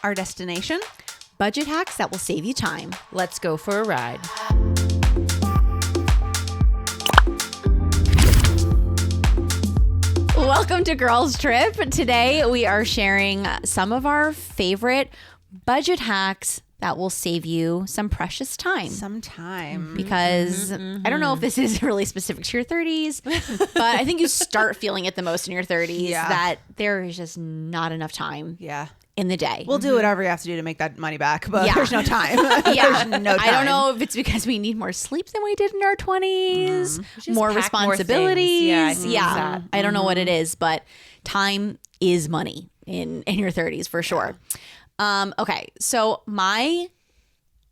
our destination. Budget hacks that will save you time. Let's go for a ride. Welcome to Girls Trip. Today we are sharing some of our favorite budget hacks that will save you some precious time. Some time. Because I don't know if this is really specific to your 30s, but I think you start feeling it the most in your 30s that there is just not enough time in the day. We'll do whatever you have to do to make that money back, but there's no time. There's no time. I don't know if it's because we need more sleep than we did in our 20s, more responsibilities. I don't know what it is, but time is money in your 30s for sure. Okay, so my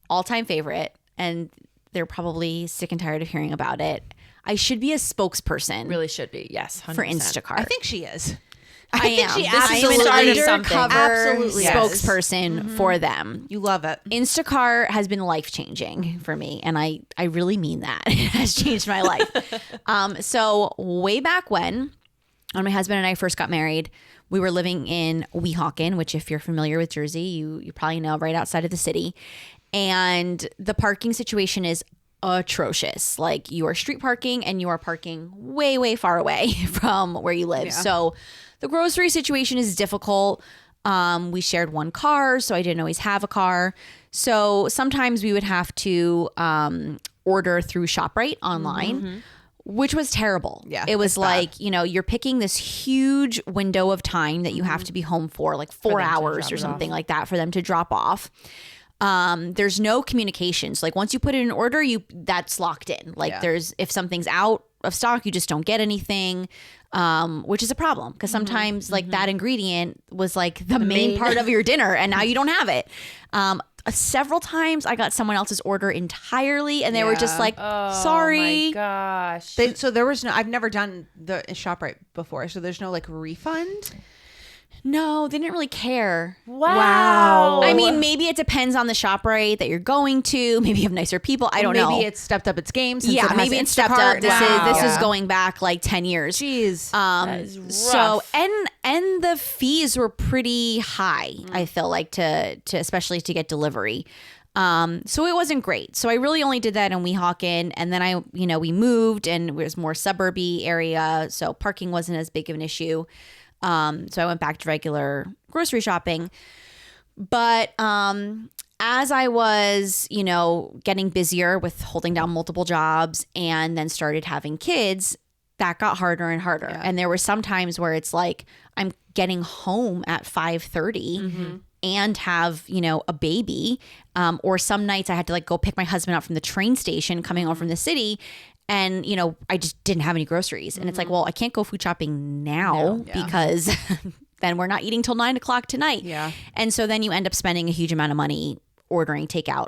all-time favorite, and they're probably sick and tired of hearing about it, I should be a spokesperson. Really should be, yes, 100%. For Instacart. I think she is. I think am. she I am an undercover spokesperson for them. You love it. Instacart has been life-changing for me, and I really mean that. It has changed my life. So way back when my husband and I first got married, we were living in Weehawken, which if you're familiar with Jersey, you probably know, right outside of the city. And the parking situation is atrocious. Like, you are street parking and you are parking way, way far away from where you live. Yeah. So the grocery situation is difficult. We shared one car, so I didn't always have a car. So sometimes we would have to order through ShopRite online. Which was terrible. Yeah, it was like, you're picking this huge window of time that you have to be home for, like 4 hours or something like that, for them to drop off. There's no communications. Like, once you put in an order, that's locked in. Like, if something's out of stock, you just don't get anything, which is a problem, because sometimes like that ingredient was like the main part of your dinner, and now you don't have it. Several times I got someone else's order entirely, and they were just like, sorry. Oh my gosh. So there was I've never done the ShopRite before, so there's no like refund? No, they didn't really care. Wow. I mean, maybe it depends on the ShopRite that you're going to. Maybe you have nicer people. I don't know. Maybe it's stepped up its game since maybe it's stepped up. This is going back like 10 years. Jeez. That is rough. So and the fees were pretty high, I feel like, to especially to get delivery. So it wasn't great. So I really only did that in Weehawken, and then we moved, and it was more suburby area, so parking wasn't as big of an issue. So I went back to regular grocery shopping. But as I was, getting busier with holding down multiple jobs and then started having kids, that got harder and harder. Yeah. And there were some times where it's like I'm getting home at 5:30 and have, a baby. Or some nights I had to like go pick my husband up from the train station coming home from the city. And, I just didn't have any groceries. And it's like, well, I can't go food shopping now because then we're not eating till 9 o'clock tonight. Yeah. And so then you end up spending a huge amount of money ordering takeout,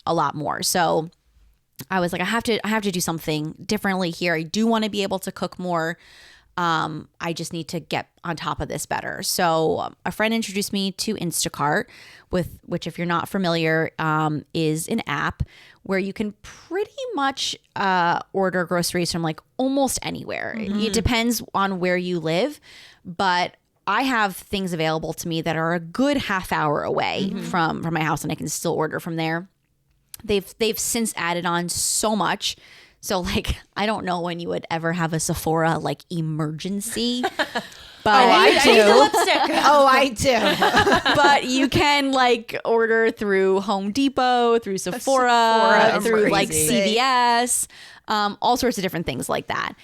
a lot more. So I was like, I have to do something differently here. I do want to be able to cook more. I just need to get on top of this better. So a friend introduced me to Instacart, which if you're not familiar, is an app where you can pretty much order groceries from like almost anywhere. It depends on where you live, but I have things available to me that are a good half hour away from my house, and I can still order from there. They've since added on so much. So like, I don't know when you would ever have a Sephora like emergency. But I do. But you can like order through Home Depot, through Sephora through like CVS, all sorts of different things like that.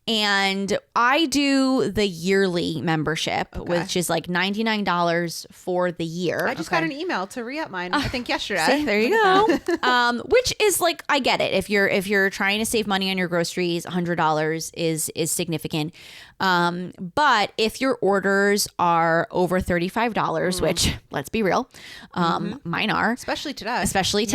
And I do the yearly membership, which is like $99 for the year. I just got an email to re-up mine, I think yesterday. See, there you go. Which is like, I get it. If you're trying to save money on your groceries, $100 is significant. But if your orders are over $35, which let's be real, mine are, especially today,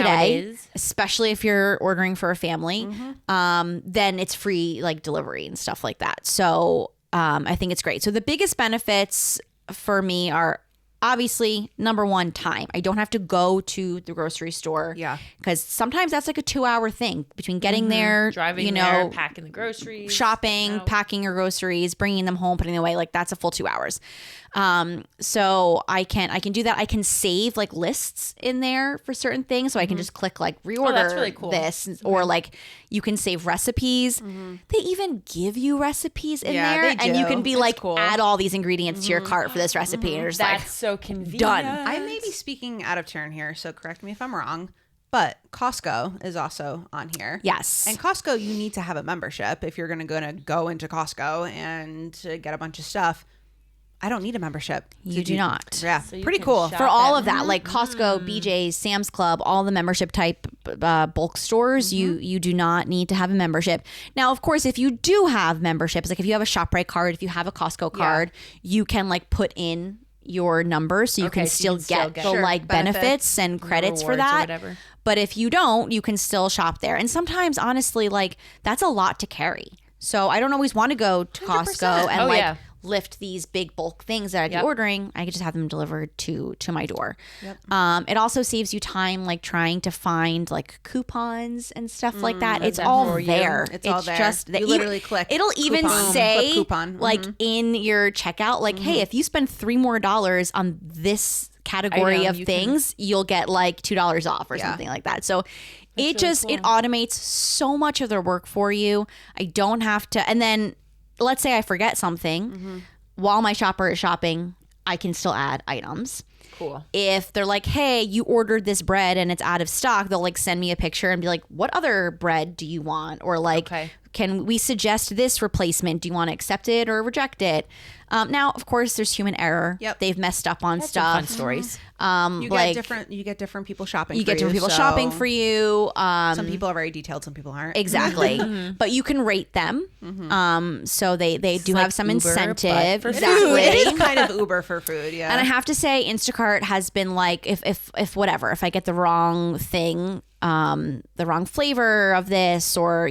nowadays. Especially if you're ordering for a family, then it's free like delivery and stuff like that. So I think it's great. So the biggest benefits for me are obviously, number one, time. I don't have to go to the grocery store. Yeah. Because sometimes that's like a 2-hour thing between getting there, Driving there, packing the groceries, shopping, packing your groceries, bringing them home, putting them away. Like that's a full 2 hours. So I can do that. I can save like lists in there for certain things. So I can just click like reorder that's really cool. this, or like you can save recipes. They even give you recipes in there, they and you do. can be It's like, cool. add all these ingredients to your cart for this recipe. And you're just That's like, so convenient. done. I may be speaking out of turn here, so correct me if I'm wrong, but Costco is also on here. yes. And Costco, you need to have a membership if you're going to go into Costco and get a bunch of stuff. I don't need a membership. You do not. Yeah, So you pretty can cool. shop For all at- of that, like Costco, BJ's, Sam's Club, all the membership type bulk stores, you do not need to have a membership. Now, of course, if you do have memberships, like if you have a ShopRite card, if you have a Costco card, you can like put in your number so you Okay, can so still you can still get get- the Sure, like benefits and credits for rewards or that. whatever. But if you don't, you can still shop there. And sometimes, honestly, like that's a lot to carry. So I don't always want to go to Costco and Oh, like yeah. lift these big bulk things that I'd be Yep. ordering. I could just have them delivered to my door. It also saves you time like trying to find like coupons and stuff like that. It's them all for you. there. It's all there. Just You literally click It'll even coupon, say flip coupon. like in your checkout, like, hey, if you spend $3 more on this category I know, of you things, you'll get like $2 off or Yeah. something like that. So it automates so much of their work for you. I don't have to. And then let's say I forget something while my shopper is shopping, I can still add items. Cool. If they're like, hey, you ordered this bread and it's out of stock, they'll like send me a picture and be like, what other bread do you want? Or like, Okay. can we suggest this replacement? Do you want to accept it or reject it? Now, of course, there's human error. Yep. They've messed up on Some stuff. fun stories. You like, get different people shopping. you for get different people so shopping for you. Some people are very detailed. Some people aren't. Exactly. But you can rate them. So they do like have some Uber, but incentive. for Exactly. It is kind of Uber for food. Yeah. And I have to say, Instacart has been like, if whatever, if I get the wrong thing, the wrong flavor of this, or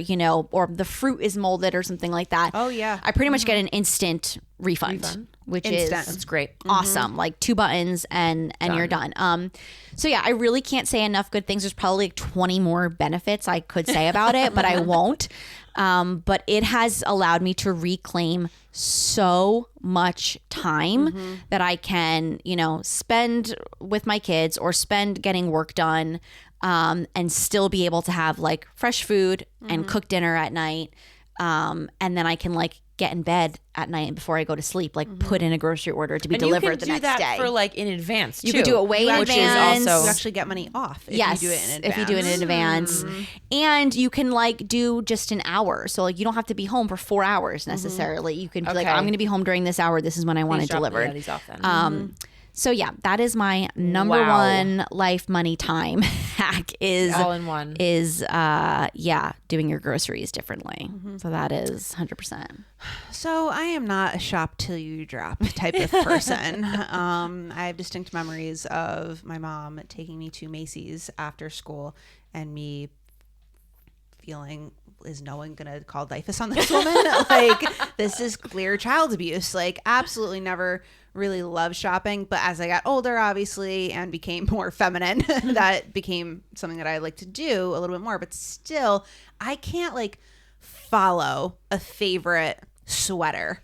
or the fruit is molded or something like that. Oh, yeah. I pretty much get an instant refund, which Instant. is That's great. awesome. Like 2 buttons and you're done. So yeah, I really can't say enough good things. There's probably like 20 more benefits I could say about it, but I won't. But it has allowed me to reclaim so much time that I can, spend with my kids or spend getting work done, and still be able to have like fresh food and cook dinner at night. And then I can like get in bed at night before I go to sleep, like put in a grocery order to be And delivered the you can do next that day. for like in advance too. You could do it way in which advance. is you also actually get money off if Yes, you do it in advance. if you do it in advance. And you can like do just an hour. So like you don't have to be home for 4 hours necessarily. You can be like, Okay. I'm going to be home during this hour. This is when I want it Please drop delivered. these off then. So yeah, that is my number Wow. one life money time hack is All in one. doing your groceries differently. So that is 100%. So I am not a shop till you drop type of person. I have distinct memories of my mom taking me to Macy's after school and me feeling, is no one gonna call DIFUS on this woman? Like, this is clear child abuse. Like, absolutely never really loved shopping, but as I got older, obviously, and became more feminine, that became something that I like to do a little bit more. But still, I can't like follow a favorite sweater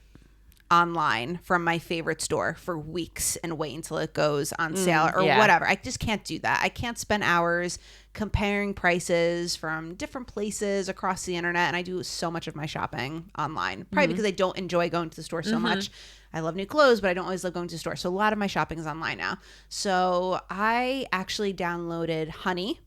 online from my favorite store for weeks and wait until it goes on sale or yeah. whatever. I just can't do that. I can't spend hours comparing prices from different places across the internet, and I do so much of my shopping online, probably because I don't enjoy going to the store so much. I love new clothes, but I don't always love going to the store. So a lot of my shopping is online now. So I actually downloaded Honey.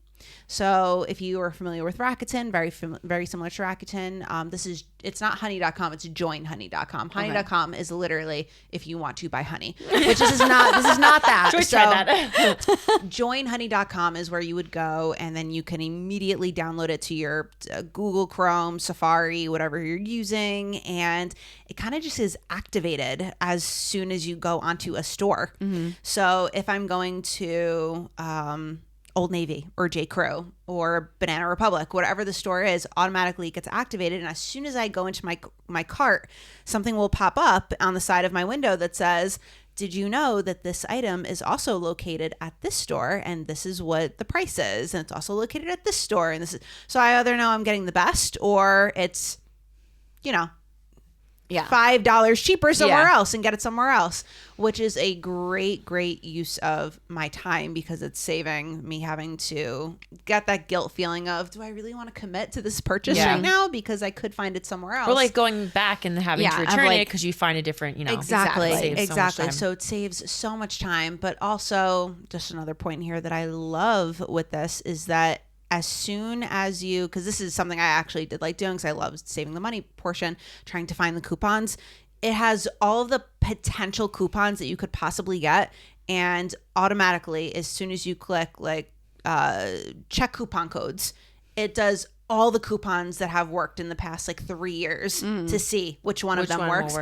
So if you are familiar with Rakuten, very similar to Rakuten, it's not honey.com, it's joinhoney.com. Honey.com is literally if you want to buy honey, which this is not that. Joyce So tried that. joinhoney.com is where you would go, and then you can immediately download it to your Google Chrome, Safari, whatever you're using, and it kind of just is activated as soon as you go onto a store. So if I'm going to Old Navy or J. Crew or Banana Republic, whatever the store is, automatically gets activated. And as soon as I go into my cart, something will pop up on the side of my window that says, did you know that this item is also located at this store and this is what the price is, and it's also located at this store, and this is, so I either know I'm getting the best or it's, $5 cheaper somewhere else and get it somewhere else, which is a great use of my time because it's saving me having to get that guilt feeling of, do I really want to commit to this purchase right now because I could find it somewhere else, or like going back and having to return it because you find a different, exactly. So it saves so much time. But also, just another point here that I love with this is that as soon as you, because this is something I actually did like doing because I love saving the money portion, trying to find the coupons. It has all of the potential coupons that you could possibly get. And automatically, as soon as you click check coupon codes, it does all the coupons that have worked in the past 3 years to see which one of them works.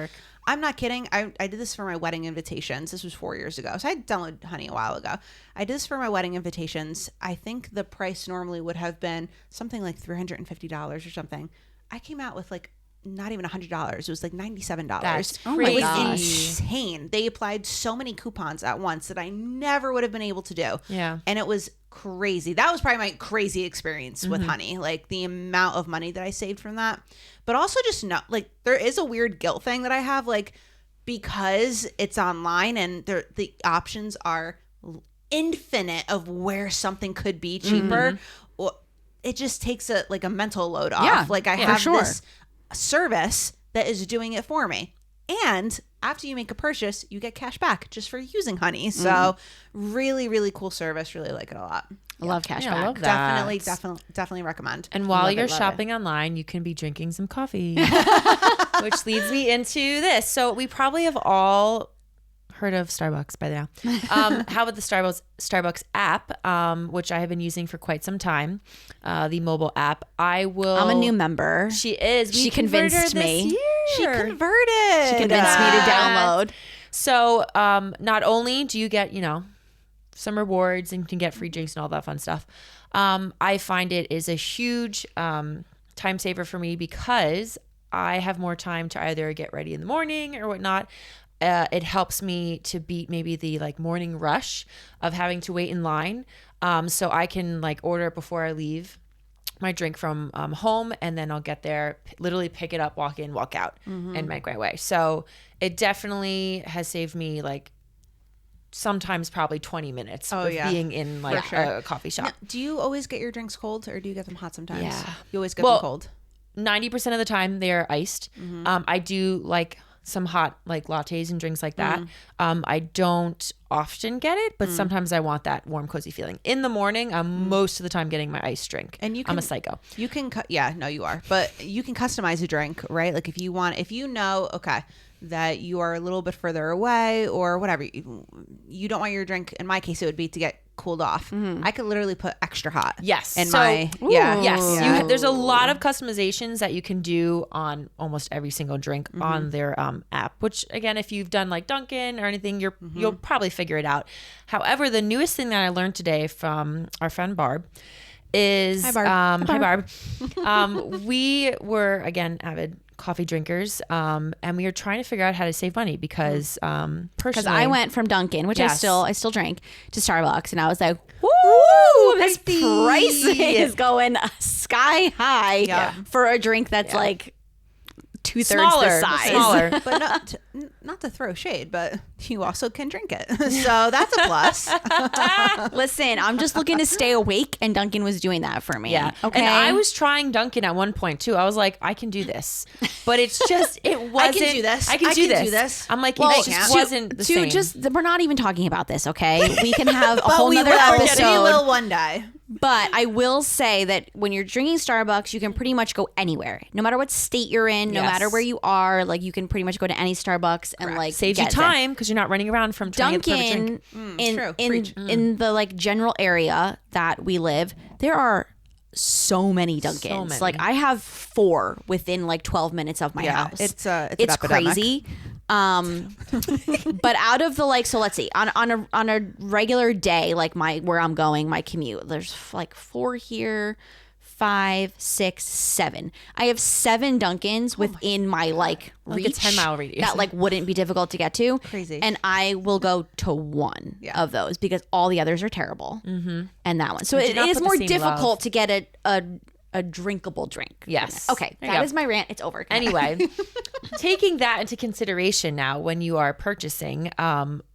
I'm not kidding. I did this for my wedding invitations. This was 4 years ago. So I downloaded Honey a while ago. I did this for my wedding invitations. I think the price normally would have been something like $350 or something. I came out with not even $100. It was $97. That's It was insane. They applied so many coupons at once that I never would have been able to do. Yeah. And it was crazy. That was probably my crazy experience with Honey. The amount of money that I saved from that. But also just there is a weird guilt thing that I have, because it's online and the options are infinite of where something could be cheaper. It just takes a mental load off. I have this service that is doing it for me. And after you make a purchase, you get cash back just for using Honey. So really, really cool service. Really like it a lot. I love cash back. I love that. Definitely recommend. And while you're shopping online, you can be drinking some coffee, which leads me into this. So we probably have all heard of Starbucks by now. How about the Starbucks app, which I have been using for quite some time, the mobile app. I'm a new member. She is. She convinced me. She converted. She convinced me to download. So not only do you get, some rewards and can get free drinks and all that fun stuff, I find it is a huge time saver for me because I have more time to either get ready in the morning or whatnot. It helps me to beat maybe the morning rush of having to wait in line. So I can order it before I leave my drink from home, and then I'll get there, literally pick it up, walk in, walk out, and make my way. So it definitely has saved me sometimes probably 20 minutes of being in a coffee shop. Now, do you always get your drinks cold or do you get them hot sometimes? Yeah. You always get them cold? 90% of the time they're iced. I do some hot lattes and drinks like that. I don't often get it, but sometimes I want that warm, cozy feeling. In the morning, I'm most of the time getting my iced drink. And I'm a psycho. You can, you are. But you can customize a drink, right? If you know, that you are a little bit further away or whatever, you don't want your drink, in my case, it would be to get cooled off. I could literally put extra hot. Yes. There's a lot of customizations that you can do on almost every single drink on their app, which again, if you've done Dunkin' or anything, you'll probably figure it out. However, the newest thing that I learned today from our friend Barb is, hi Barb. We were, again, avid coffee drinkers, and we were trying to figure out how to save money because personally, I went from Dunkin', which I still drink, to Starbucks, and I was like, woo, this price is going sky high for a drink that's 2/3 the size. Smaller. But not to throw shade, but you also can drink it. So that's a plus. Listen, I'm just looking to stay awake, and Dunkin' was doing that for me. Yeah. Okay. And I was trying Dunkin' at one point too. I was like, I can do this. But it wasn't. I can do this. I can do this. I'm like, it just wasn't the same. We're not even talking about this, okay? We can have a but whole nother episode. We will one day. But I will say that when you're drinking Starbucks, you can pretty much go anywhere. No matter what state you're in, no matter where you are, you can pretty much go to any Starbucks and saves you time because you're not running around from trying to get the perfect drink. In the general area that we live, there are so many Dunkins. I have 4 within 12 minutes of my house. It's crazy. But out of the so let's see, on a regular day, where I'm going, my commute, there's 4 here, 5, 6, 7. I have 7 Dunkins within my like Like reach. a 10-mile radius. That like wouldn't be difficult to get to. Crazy. And I will go to one of those because all the others are terrible. Mm-hmm. And that one. So do it not is put the more same difficult love. to get a drinkable drink. Yes. Okay. There you That go. is my rant. It's over. Anyway, taking that into consideration now when you are purchasing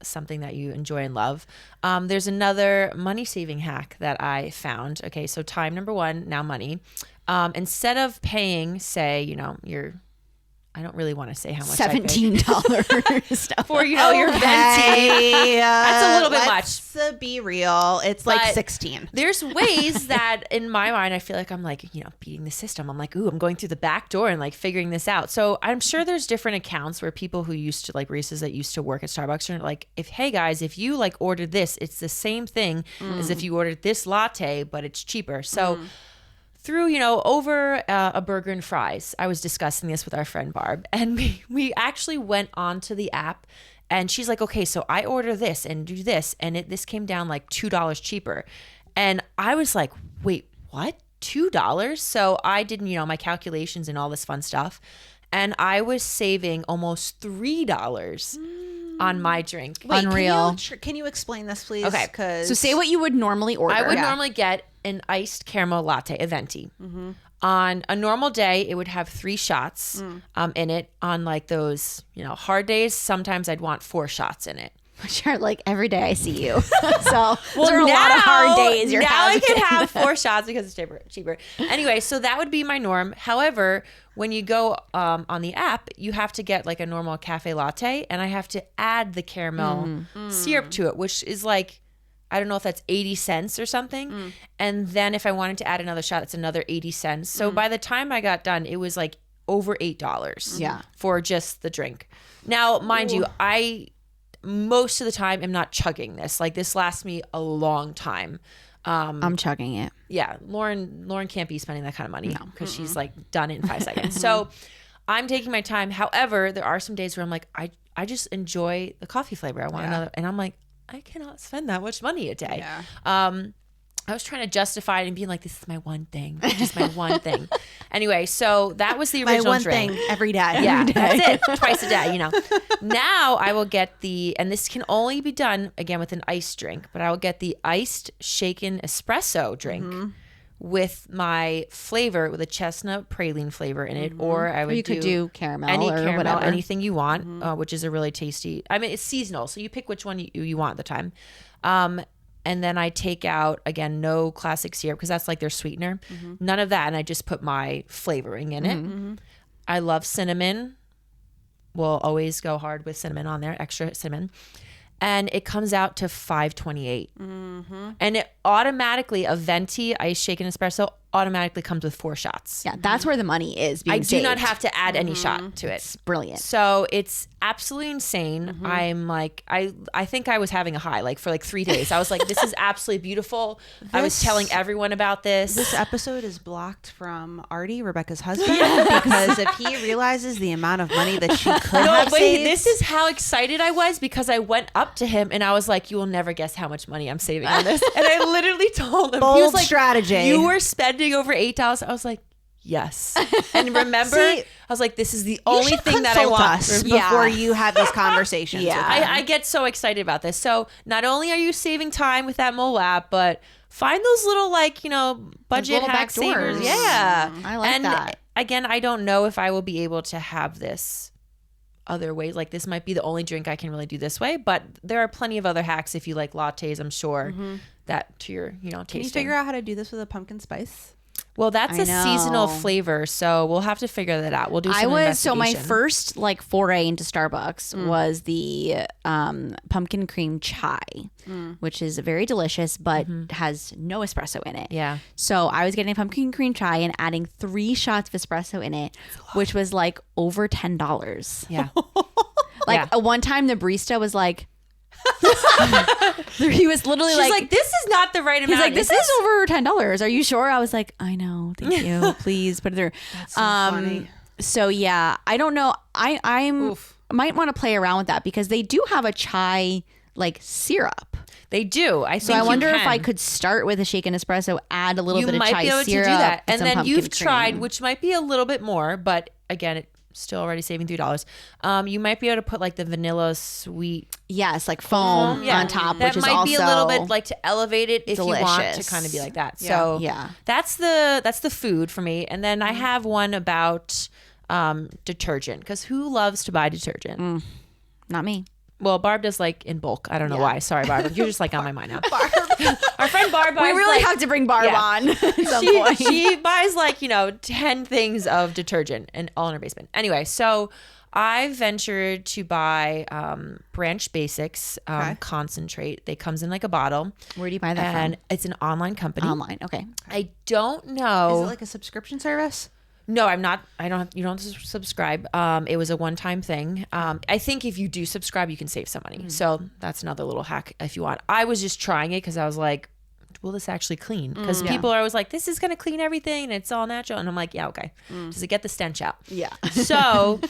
something that you enjoy and love, there's another money saving hack that I found. Okay, so time number 1, now money. Instead of paying, say, I don't really want to say how much I pay $17 for, your venti. That's a little bit much. Let's be real. It's like But 16. There's ways that in my mind, I feel like I'm like, beating the system. I'm like, ooh, I'm going through the back door and like figuring this out. So I'm sure there's different accounts where people who used to like baristas that used to work at Starbucks are like, hey guys, if you like ordered this, it's the same thing as if you ordered this latte, but it's cheaper. So through, over a burger and fries, I was discussing this with our friend Barb, and we actually went onto the app, and she's like, okay, so I order this and do this, and this came down like $2 cheaper. And I was like, wait, what? $2? So I did, my calculations and all this fun stuff, and I was saving almost $3 on my drink. Wait, Unreal. Can you explain this, please? Okay. Because So say what you would normally order. I would normally get an iced caramel latte, a venti. On a normal day, it would have 3 shots in it. On like those, hard days, sometimes I'd want 4 shots in it. Sure, like every day I see you. So those are a lot of hard days you're now having. I can have 4 shots because it's cheaper. Anyway, so that would be my norm. However, when you go on the app, you have to get like a normal cafe latte, and I have to add the caramel syrup to it, which is like, I don't know if that's 80 cents or something. And then if I wanted to add another shot, it's another 80 cents. So by the time I got done, it was like over $8 for just the drink. Now, mind you, I most of the time am not chugging this. Like this lasts me a long time. I'm chugging it. Yeah, Lauren can't be spending that kind of money because she's like done it in 5 seconds. So I'm taking my time. However, there are some days where I'm like, I just enjoy the coffee flavor. I want another, and I'm like, I cannot spend that much money a day. Yeah. I was trying to justify it and being like, this is my one thing, just my one thing. Anyway, so that was the original my one drink. thing every day. Yeah, that's it. Twice a day, Now I will get and this can only be done again with an iced drink, but I will get the iced shaken espresso drink with my flavor with a chestnut praline flavor in it, or I would could do caramel any or caramel, whatever. anything you want, which is a really tasty. I mean, it's seasonal, so you pick which one you want at the time. And then I take out, again, no classic syrup because that's like their sweetener. None of that. And I just put my flavoring in it. I love cinnamon. We'll always go hard with cinnamon on there, extra cinnamon. And it comes out to $5.28. And it automatically, a venti ice shaken espresso automatically comes with 4 shots. Yeah, that's where the money is being I do saved. not have to add any shot to it. It's brilliant. So it's absolutely insane. I'm like, I think I was having a high like for like 3 days. I was like, this is absolutely beautiful. I was telling everyone about this. This episode is blocked from Artie, Rebecca's husband, because if he realizes the amount of money that she could have saved. This is how excited I was because I went up to him and I was like, you will never guess how much money I'm saving on this. And I literally told him, he was Bold like, strategy. You were spending over $8. I was like, yes. And remember, See, I was like, this is the You only should thing that I consult want. us Yeah. before you have these conversations. Yeah. with him. I get so excited about this. So not only are you saving time with that mole app, but find those little budget little hack back doors. savers. Yeah. I like that. Again, I don't know if I will be able to have this other ways. Like this might be the only drink I can really do this way, but there are plenty of other hacks if you like lattes, I'm sure, that to your, tasting. Can you figure out how to do this with a pumpkin spice? Well, that's I a seasonal know. flavor, so we'll have to figure that out. We'll do some my investigation. first foray into Starbucks was the pumpkin cream chai, which is very delicious but has no espresso in it. Yeah. So I was getting a pumpkin cream chai and adding 3 shots of espresso in it, which was like over $10. Yeah. Like one time the barista was like, he was literally She's like, this is not the right amount. he's like, this is over $10. Are you sure? I was like, I know. Thank you. Please put it through. That's so funny. So yeah, I don't know. I might want to play around with that because they do have a chai syrup. They do. I So think I wonder you if can. I could start with a shaken espresso, add a little You bit of might chai be able to do syrup, that. And some then pumpkin you've tried, cream. which might be a little bit more, but again, it's still already saving $3. You might be able to put like the vanilla sweet Yes, like foam on top, that which is might also be a little bit like to elevate it if you want to delicious. kind of be like that. Yeah. So Yeah. that's the food for me. And then I have one about detergent, because who loves to buy detergent? not me. Well, Barb does like in bulk. I don't know why. Sorry, Barb. You're just like on my mind now. Our friend Barb We buys really like, have to bring Barb yeah. on at some point. she buys like 10 things of detergent and all in her basement. Anyway, so I ventured to buy Branch Basics concentrate. They comes in like a bottle. Where do you buy that And it's an online company. Online. Okay. I don't know. Is it like a subscription service? No, I'm not. I don't. You don't have to subscribe. It was a one-time thing. I think if you do subscribe, you can save some money. So that's another little hack if you want. I was just trying it because I was like, will this actually clean? Because people are always like, this is going to clean everything and it's all natural. And I'm like, yeah, okay. Does it get the stench out? Yeah. So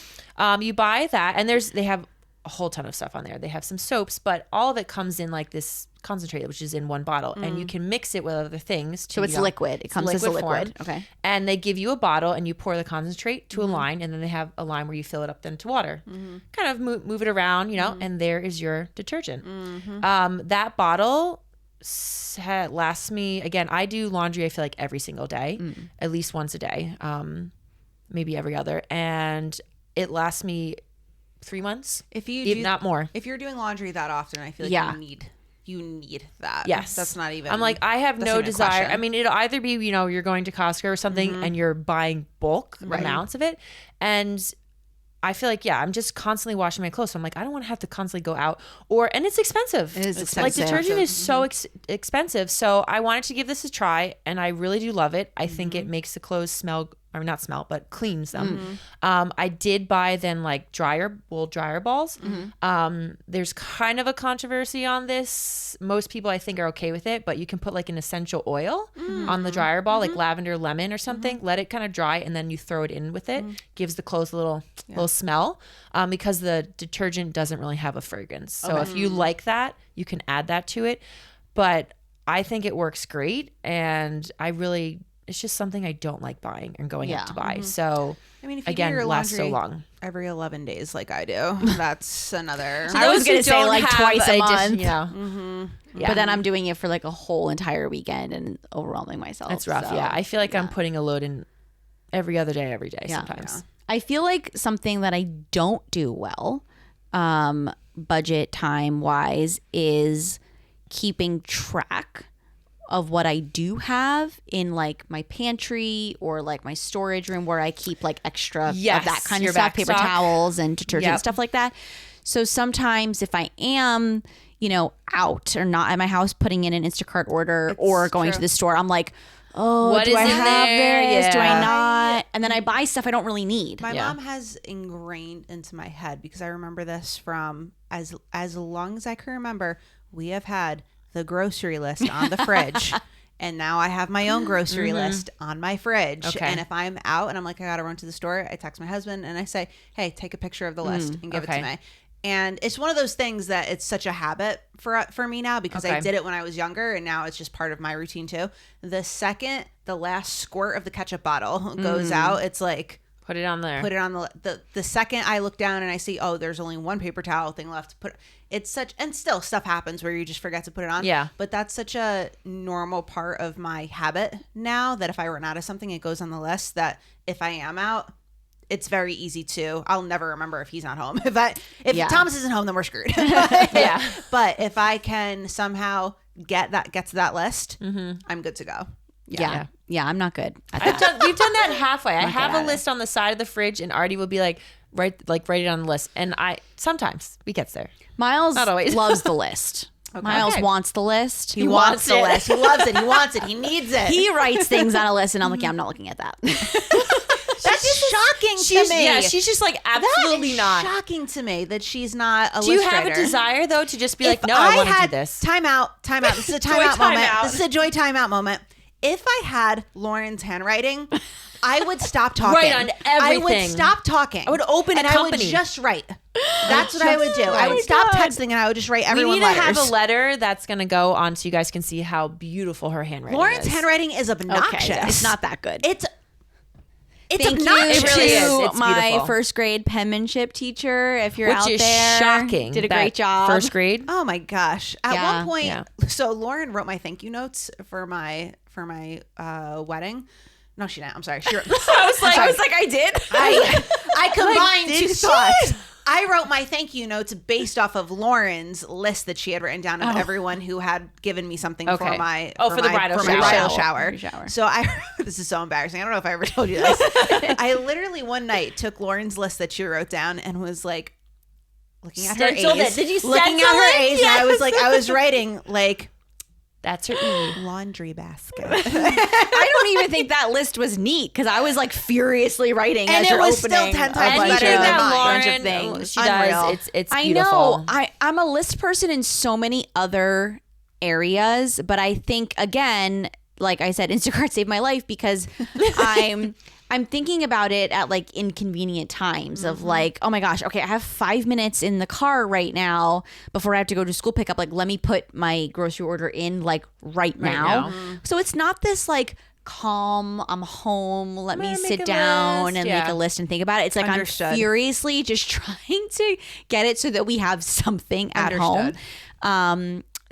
you buy that, and they have a whole ton of stuff on there. They have some soaps, but all of it comes in like this concentrate, which is in one bottle, and you can mix it with other things. So it's liquid. It comes as a liquid. form. Okay. And they give you a bottle, and you pour the concentrate to a line, and then they have a line where you fill it up then to water. Kind of move it around, and there is your detergent. That bottle lasts me, again, I do laundry, I feel like every single day, at least once a day, maybe every other, and it lasts me 3 months, If you if not more. if you're doing laundry that often, I feel like you need that. Yes. That's not even. I'm like, I have that's no not even a desire. question. I mean, it'll either be, you're going to Costco or something and you're buying bulk amounts of it. And I feel like, I'm just constantly washing my clothes. So I'm like, I don't want to have to constantly go out and it's expensive. It is Like expensive. detergent is so expensive. So I wanted to give this a try, and I really do love it. I think it makes the clothes smell, or not smell, but cleans them. I did buy then like wool dryer balls. There's kind of a controversy on this. Most people I think are okay with it, but you can put like an essential oil on the dryer ball, like lavender, lemon or something. Let it kind of dry, and then you throw it in with it. Gives the clothes a little smell, because the detergent doesn't really have a fragrance. So if you like that, you can add that to it. But I think it works great, and it's just something I don't like buying and going out to buy. So I mean, if you again, do your lasts so laundry long. every 11 days, like I do, that's another. I was going to say like twice a month. Yeah. But then I'm doing it for like a whole entire weekend and overwhelming myself. It's rough. So, Yeah. I feel like I'm putting a load in every other day sometimes. I feel like something that I don't do well, budget time wise, is keeping track of what I do have in like my pantry or like my storage room where I keep like extra of that kind your of stuff, back paper stock. towels and detergent, Yep. stuff like that. So sometimes if I am, out or not at my house putting in an Instacart order or going to the store, I'm like, oh, What do is I in have there? this? Do I Yeah. not? And then I buy stuff I don't really need. My Yeah. mom has ingrained into my head, because I remember this from as long as I can remember. We have had the grocery list on the fridge, and now I have my own grocery list on my fridge. Okay. And if I'm out and I'm like, I gotta run to the store, I text my husband and I say, hey, take a picture of the list and give it okay. to me. And it's one of those things that it's such a habit for me now, because I Okay. did it when I was younger, and now it's just part of my routine too. The second the last squirt of the ketchup bottle goes out, it's like, Put it on there. put it on the second I look down and I see, oh, there's only one paper towel thing left to put. It's such, and still stuff happens where you just forget to put it on. Yeah. But that's such a normal part of my habit now, that if I run out of something, it goes on the list, that if I am out, it's very easy to, I'll never remember if he's not home. If Thomas isn't home, then we're screwed. Yeah. But if I can somehow get to that list, I'm good to go. Yeah, I'm not good at We've that. done that halfway. I have good a at list on the side of the fridge, and Artie will be like, write it on the list. And sometimes he gets there. Miles Not always. loves the list. Miles Okay. wants the list. He wants the it. list. He loves it. He wants it. He needs it. He writes things on a list, and I'm like, yeah, I'm not looking at that. That's shocking to me. Yeah, she's just like, That absolutely is not. shocking to me that she's not a Do you list have writer. a desire though to just be like, If no, I want to do had this? Time out. This is a Joy timeout moment. timeout. This is a joy timeout moment. If I had Lauren's handwriting, I would stop talking. Write on I would everything. stop talking. I would open and a company. I would just write. That's what I would do. I would stop texting and I would just write everyone We need to letters. have a letter that's going to go on so you guys can see how beautiful her handwriting Lauren's is. handwriting is obnoxious. Okay, it's not that good. It's Thank obnoxious. you It really is. to It's my beautiful. first grade penmanship teacher. If you're Which out is there, shocking. did a that great job. First grade. Oh my gosh! At Yeah. one point, Yeah. so Lauren wrote my thank you notes for my wedding. No, she didn't. I'm sorry. She wrote, I was like, I did. I combined did two she? thoughts. I wrote my thank you notes based off of Lauren's list that she had written down of everyone who had given me something for Okay. my For the bridal my bridal shower. shower. So this is so embarrassing. I don't know if I ever told you this. I literally one night took Lauren's list that she wrote down and was like looking at her Stenciled A's. it. Did you looking at stencil her it? A's? And I was writing like That's her E. laundry basket. I don't even think that list was neat because I was like furiously writing And as it you're was opening still 10 a times bunch better of- than a mine. bunch Lauren, of things. she Unreal. does. It's I beautiful. know. I'm a list person in so many other areas, but I think again, like I said, Instacart saved my life because I'm thinking about it at like inconvenient times of like, oh my gosh, okay, I have 5 minutes in the car right now before I have to go to school pickup. Like, let me put my grocery order in like right now. So it's not this like calm, I'm home, let me gonna make sit a down list. and Yeah. make a list and think about it. It's like Understood. I'm furiously just trying to get it so that we have something at home.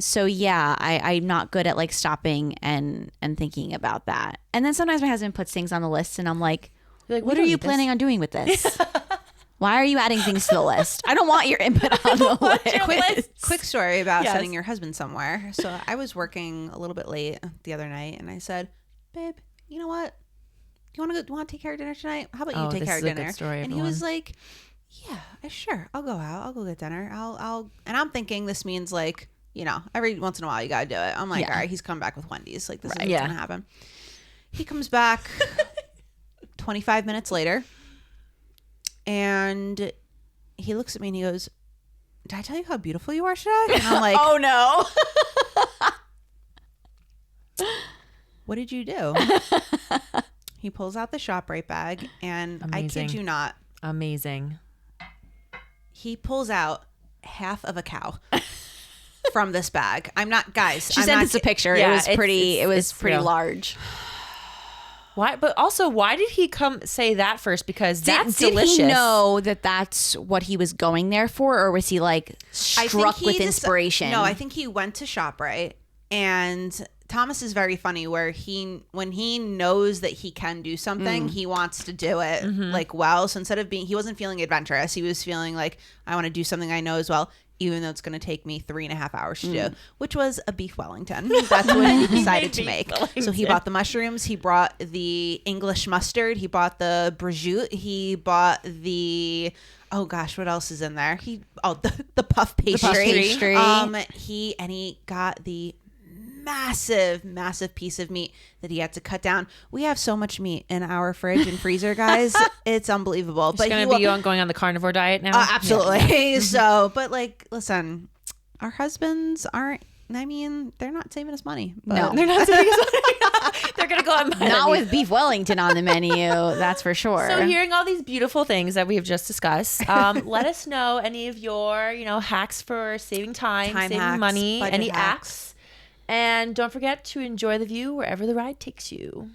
So yeah, I'm not good at like stopping and thinking about that. And then sometimes my husband puts things on the list and I'm like, You're like, we what are don't you need this. planning on doing with this? Why are you adding things to the list? I don't want your input on the list. Quick story about Yes. sending your husband somewhere. So I was working a little bit late the other night, and I said, "Babe, you know what? You want to take care of dinner tonight? How about you Oh, take this care is of a good dinner?" story, and he everyone. was like, "Yeah, sure. I'll go out. I'll go get dinner. I'll." And I'm thinking this means like, you know, every once in a while you gotta do it. I'm like, Yeah. all right, he's coming back with Wendy's. Like this is what's Yeah. gonna happen. He comes back 25 minutes later, and he looks at me and he goes, "Did I tell you how beautiful you are today?" And I'm like, Oh no. "What did you do?" He pulls out the ShopRite bag, and I Amazing. kid you not, Amazing. he pulls out half of a cow from this bag. I'm not, guys. She I'm sent not us a picture. Yeah, it was it's- pretty. it's- It was it's pretty real. large. Why? But also, why did he come say that first? Because that's did delicious. he know that that's what he was going there for, or was he like I think struck he with just- inspiration? No, I think he went to ShopRite, and Thomas is very funny where when he knows that he can do something, he wants to do it like well. So instead of he wasn't feeling adventurous, he was feeling like, I want to do something I know as well, even though it's going to take me 3.5 hours to do, which was a beef Wellington. That's what he decided to make. So he bought the mushrooms, he brought the English mustard, he bought the prosciutto, he bought the, oh gosh, what else is in there? The puff pastry. pastry. He got the massive piece of meat that he had to cut down. We have so much meat in our fridge and freezer, guys. It's unbelievable. He's going to be going on the carnivore diet now. Absolutely. So, but like, listen, our husbands aren't. I mean, they're not saving us money. But No. They're not saying they're going to go on. Not with beef Wellington on the menu. That's for sure. So hearing all these beautiful things that we have just discussed, let us know any of your, hacks for saving time saving hacks, money, budget any hacks. apps. And don't forget to enjoy the view wherever the ride takes you.